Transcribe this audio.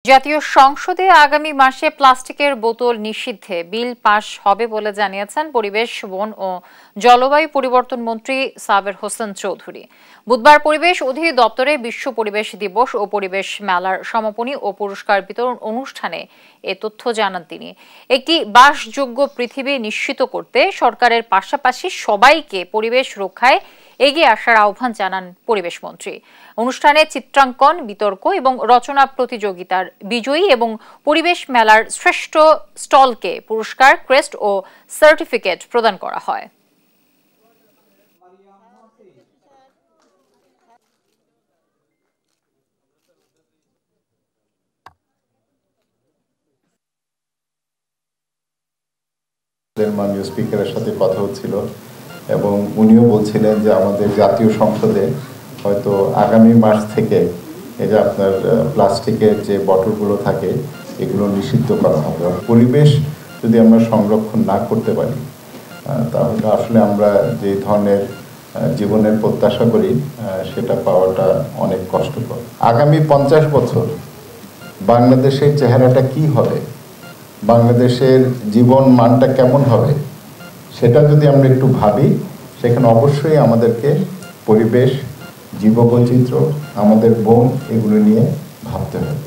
জাতীয় সংসদে আগামী মাসে প্লাস্টিকের বোতল নিষিদ্ধে বিল পাস হবে বলে জানিয়েছেন পরিবেশ, বন ও জলবায়ু পরিবর্তন মন্ত্রী সাবের হোসেন চৌধুরী। বুধবার পরিবেশ অধিদপ্তরে বিশ্ব পরিবেশ দিবস ও পরিবেশ মেলার সমাপনী ও পুরস্কার বিতরণ অনুষ্ঠানে এ তথ্য জানান তিনি। একটি বাসযোগ্য পৃথিবী নিশ্চিত করতে সরকারের পাশাপাশি সবাইকে পরিবেশ রক্ষায় এগিয়ে আসার আহ্বান জানান পরিবেশ মন্ত্রী। অনুষ্ঠানে চিত্রাঙ্কন, বিতর্ক এবং রচনা প্রতিযোগিতার বিজয়ী এবং পরিবেশ মেলার শ্রেষ্ঠ স্টলকে পুরস্কার, ক্রেস্ট ও সার্টিফিকেট প্রদান করা হয়। মাননীয় স্পিকারের সাথে কথা হচ্ছিল এবং উনিও বলছিলেন যে আমাদের জাতীয় সংসদে হয়তো আগামী মাস থেকে এই যে আপনার প্লাস্টিকের যে বটলগুলো থাকে এগুলো নিষিদ্ধ করা হবে। পরিবেশ যদি আমরা সংরক্ষণ না করতে পারি তাহলে আসলে আমরা যে ধরনের জীবনের প্রত্যাশা করি সেটা পাওয়াটা অনেক কষ্টকর। আগামী 50 বছর বাংলাদেশের চেহারাটা কি হবে, বাংলাদেশের জীবন মানটা কেমন হবে, সেটা যদি আমরা একটু ভাবি, সেখানে অবশ্যই আমাদেরকে পরিবেশ, জীববৈচিত্র্য, আমাদের বন এগুলো নিয়ে ভাবতে হবে।